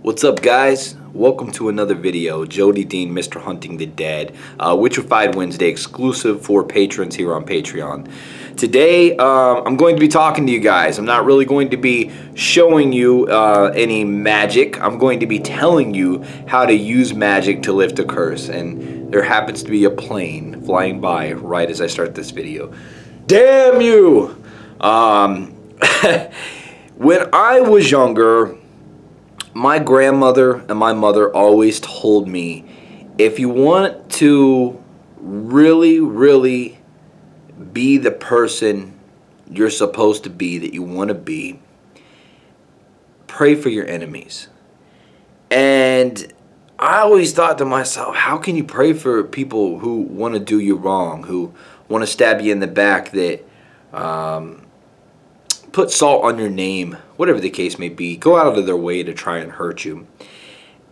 What's up, guys? Welcome to another video. Jody Dean, Mr. Hunting the Dead, Witchified Wednesday exclusive for patrons here on Patreon. Today, I'm going to be talking to you guys. I'm not really going to be showing you any magic. I'm going to be telling you how to use magic to lift a curse. And there happens to be a plane flying by right as I start this video. Damn you! When I was younger, my grandmother and my mother always told me, if you want to really be the person you're supposed to be, that you want to be, pray for your enemies. And I always thought to myself, how can you pray for people who want to do you wrong, who want to stab you in the back, that put salt on your name, whatever the case may be, go out of their way to try and hurt you.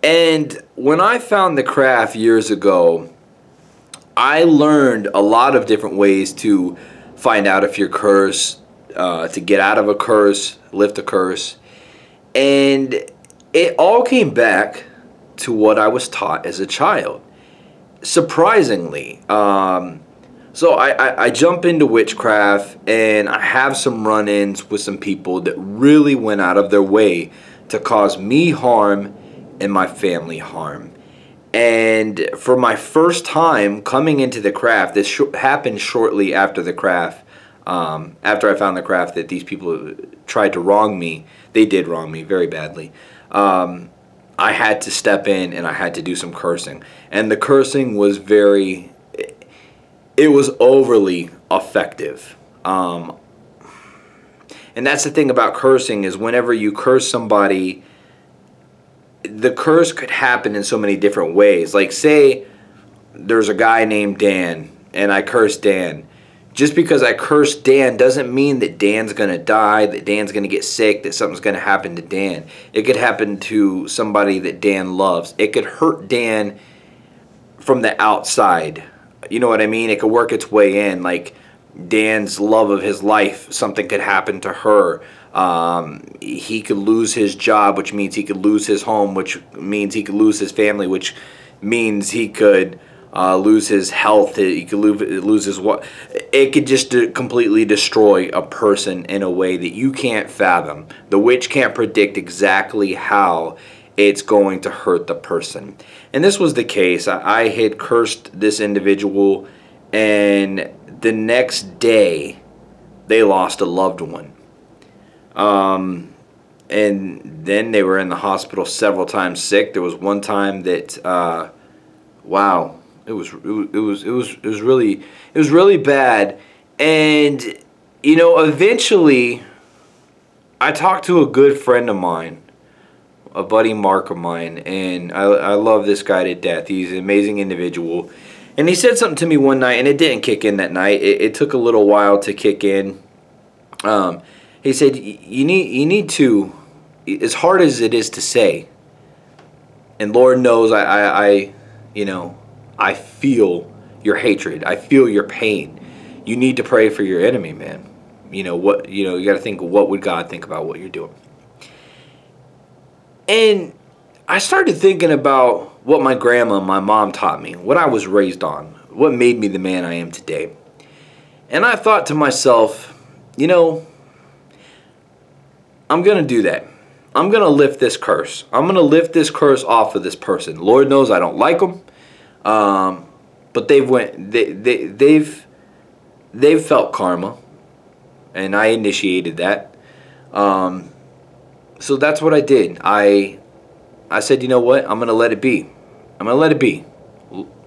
And when I found the craft years ago, I learned a lot of different ways to find out if you're cursed, to get out of a curse, lift a curse. And it all came back to what I was taught as a child. Surprisingly, so I jump into witchcraft, and I have some run-ins with some people that really went out of their way to cause me harm and my family harm. And for my first time coming into the craft, this happened shortly after the craft, after I found the craft, that these people tried to wrong me. They did wrong me very badly. I had to step in and I had to do some cursing. And the cursing was it was overly effective. And that's the thing about cursing, is whenever you curse somebody, the curse could happen in so many different ways. Like, say there's a guy named Dan and I curse Dan. Just because I curse Dan doesn't mean that Dan's going to die, that Dan's going to get sick, that something's going to happen to Dan. It could happen to somebody that Dan loves. It could hurt Dan from the outside. You know what I mean? It could work its way in. Like Dan's love of his life, something could happen to her. He could lose his job, which means he could lose his home, which means he could lose his family, which means he could lose his health. He could lose his what? It could just completely destroy a person in a way that you can't fathom. The witch can't predict exactly how it's going to hurt the person. And this was the case. I had cursed this individual, and the next day they lost a loved one. And then they were in the hospital several times sick. There was one time that wow, it was really bad. And you know, eventually I talked to a good friend of mine, a buddy Mark of mine, and I love this guy to death. He's an amazing individual. And he said something to me one night, and it didn't kick in that night. It took a little while to kick in. He said, you need to, as hard as it is to say, and Lord knows you know, I feel your hatred. I feel your pain. You need to pray for your enemy, man. You know, you got to think, what would God think about what you're doing? And I started thinking about what my grandma and my mom taught me, what I was raised on, what made me the man I am today. And I thought to myself, you know, I'm going to do that. I'm going to lift this curse. I'm going to lift this curse off of this person. Lord knows I don't like them. But they've felt karma, and I initiated that. So that's what I did. I said, you know what? I'm going to let it be. I'm going to let it be.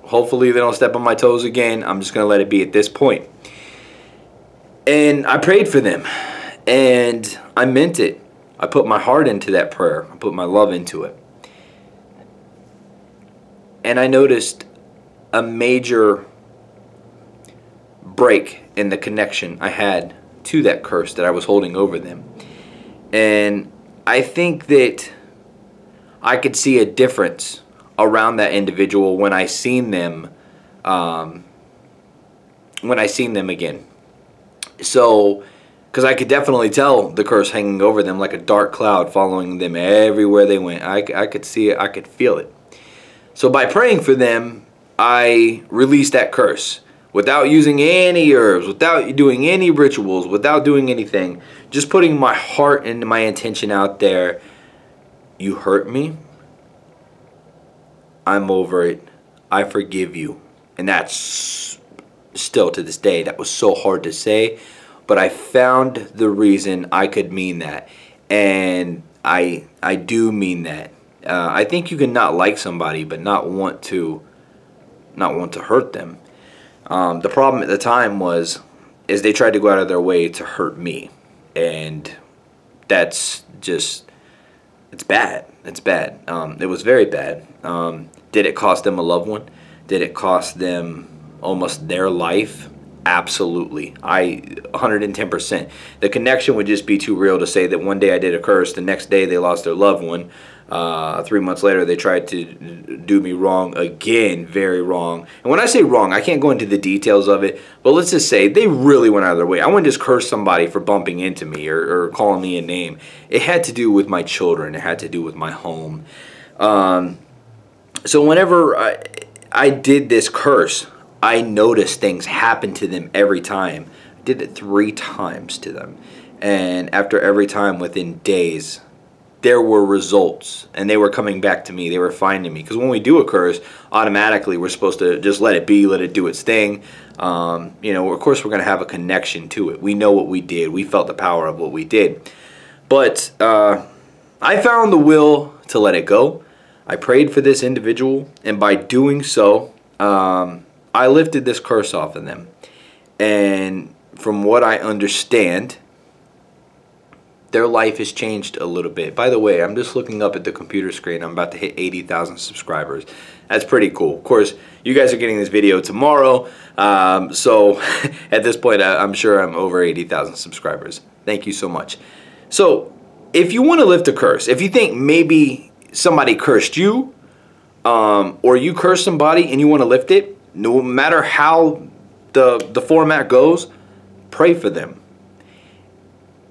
Hopefully they don't step on my toes again. I'm just going to let it be at this point. And I prayed for them. And I meant it. I put my heart into that prayer. I put my love into it. And I noticed a major break in the connection I had to that curse that I was holding over them. And I think that I could see a difference around that individual when I seen them again. So because I could definitely tell the curse hanging over them like a dark cloud following them everywhere they went. I could see it. I could feel it. So by praying for them, I released that curse without using any herbs, without doing any rituals, without doing anything. Just putting my heart and my intention out there. You hurt me. I'm over it. I forgive you. And that's still to this day, that was so hard to say. But I found the reason I could mean that. And I do mean that. I think you can not like somebody but not want to hurt them. The problem at the time is they tried to go out of their way to hurt me. And that's just, it's bad. It's bad. It was very bad. Did it cost them a loved one? Did it cost them almost their life? Absolutely. 110%. The connection would just be too real to say that one day I did a curse, the next day they lost their loved one. 3 months later they tried to do me wrong again, very wrong. And when I say wrong, I can't go into the details of it, but let's just say they really went out of their way. I wouldn't just curse somebody for bumping into me or calling me a name. It had to do with my children. It had to do with my home. So whenever I did this curse, I noticed things happen to them every time. I did it 3 times to them. And after every time, within days, there were results. And they were coming back to me. They were finding me. Because when we do a curse, automatically we're supposed to just let it be, let it do its thing. You know, of course we're going to have a connection to it. We know what we did. We felt the power of what we did. But I found the will to let it go. I prayed for this individual. And by doing so, I lifted this curse off of them. And from what I understand, their life has changed a little bit. By the way, I'm just looking up at the computer screen. I'm about to hit 80,000 subscribers. That's pretty cool. Of course, you guys are getting this video tomorrow. So at this point, I'm sure I'm over 80,000 subscribers. Thank you so much. So if you want to lift a curse, if you think maybe somebody cursed you, or you curse somebody and you want to lift it, no matter how the format goes, pray for them.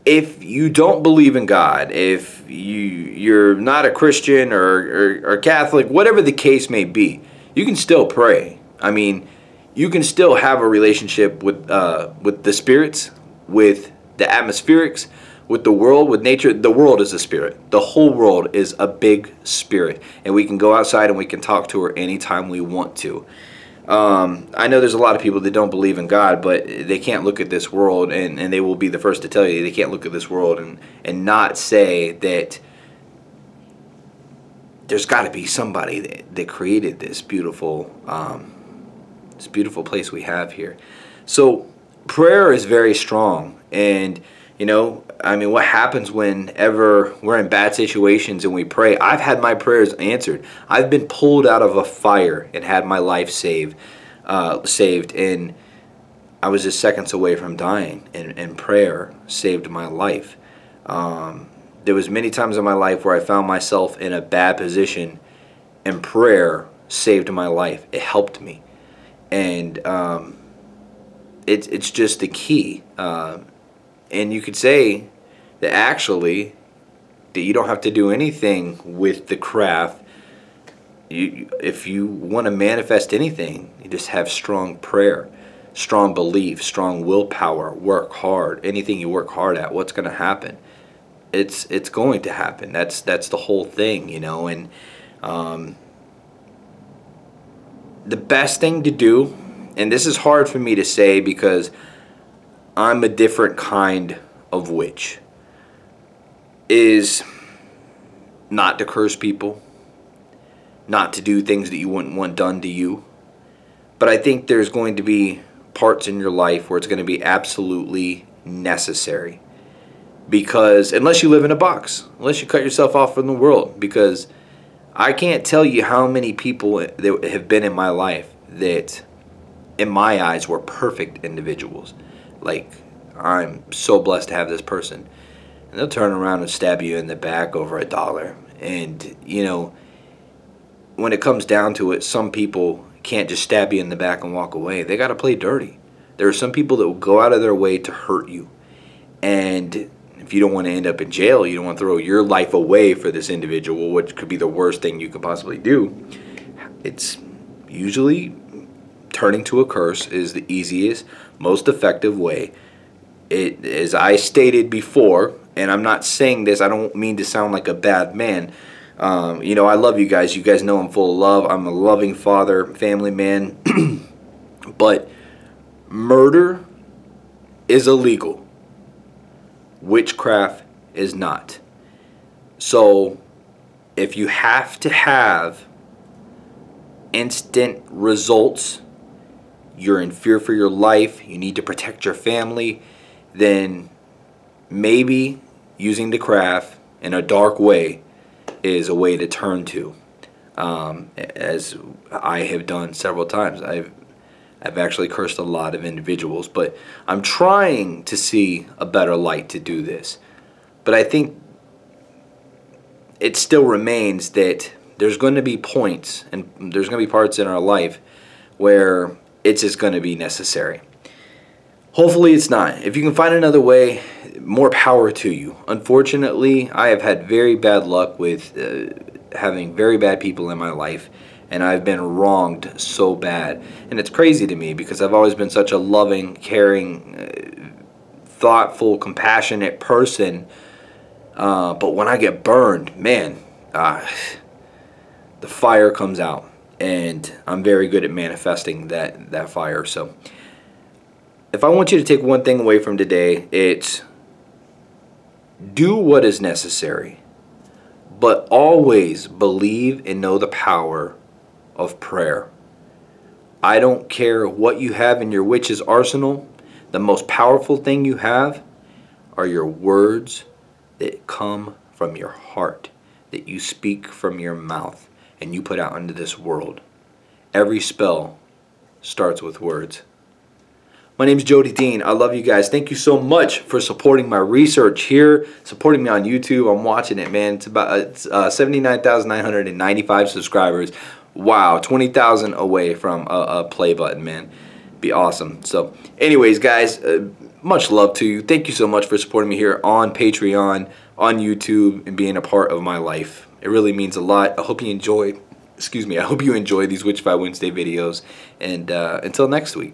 If you don't believe in God, if you're not a Christian or Catholic, whatever the case may be, you can still pray. I mean, you can still have a relationship with the spirits, with the atmospherics, with the world, with nature. The world is a spirit. The whole world is a big spirit. And we can go outside and we can talk to her anytime we want to. I know there's a lot of people that don't believe in God, but they can't look at this world, and they will be the first to tell you they can't look at this world and not say that there's got to be somebody that created this beautiful place we have here. So prayer is very strong, and you know, I mean, what happens whenever we're in bad situations and we pray? I've had my prayers answered. I've been pulled out of a fire and had my life saved, and I was just seconds away from dying, and prayer saved my life. There was many times in my life where I found myself in a bad position, and prayer saved my life. It helped me, and it's just the key. And you could say that actually that you don't have to do anything with the craft. If you want to manifest anything, you just have strong prayer, strong belief, strong willpower, work hard. Anything you work hard at, what's going to happen? It's going to happen. That's the whole thing, you know. And the best thing to do, and this is hard for me to say because I'm a different kind of witch, is not to curse people, not to do things that you wouldn't want done to you. But I think there's going to be parts in your life where it's going to be absolutely necessary. Because unless you live in a box, unless you cut yourself off from the world, because I can't tell you how many people that have been in my life that in my eyes were perfect individuals. Like, I'm so blessed to have this person. And they'll turn around and stab you in the back over $1. And, you know, when it comes down to it, some people can't just stab you in the back and walk away. They got to play dirty. There are some people that will go out of their way to hurt you. And if you don't want to end up in jail, you don't want to throw your life away for this individual, which could be the worst thing you could possibly do. It's usually turning to a curse is the easiest, most effective way. It, as I stated before, and I'm not saying this, I don't mean to sound like a bad man. You know, I love you guys. You guys know I'm full of love. I'm a loving father, family man. But murder is illegal. Witchcraft is not. So if you have to have instant results, you're in fear for your life, you need to protect your family, then maybe using the craft in a dark way is a way to turn to, as I have done several times. I've actually cursed a lot of individuals, but I'm trying to see a better light to do this. But I think it still remains that there's going to be points and there's going to be parts in our life where it's just going to be necessary. Hopefully it's not. If you can find another way, more power to you. Unfortunately, I have had very bad luck with having very bad people in my life, and I've been wronged so bad. And it's crazy to me because I've always been such a loving, caring, thoughtful, compassionate person. But when I get burned, man, the fire comes out. And I'm very good at manifesting that fire. So if I want you to take one thing away from today, it's do what is necessary, but always believe and know the power of prayer. I don't care what you have in your witch's arsenal. The most powerful thing you have are your words that come from your heart, that you speak from your mouth and you put out into this world. Every spell starts with words. My name is Jody Dean. I love you guys. Thank you so much for supporting my research here, supporting me on YouTube. I'm watching it, man. It's about 79,995 subscribers. Wow, 20,000 away from a play button, man. Be awesome. So anyways, guys, much love to you. Thank you so much for supporting me here on Patreon, on YouTube, and being a part of my life. It really means a lot. I hope you enjoy, I hope you enjoy these Witchify Wednesday videos. And until next week.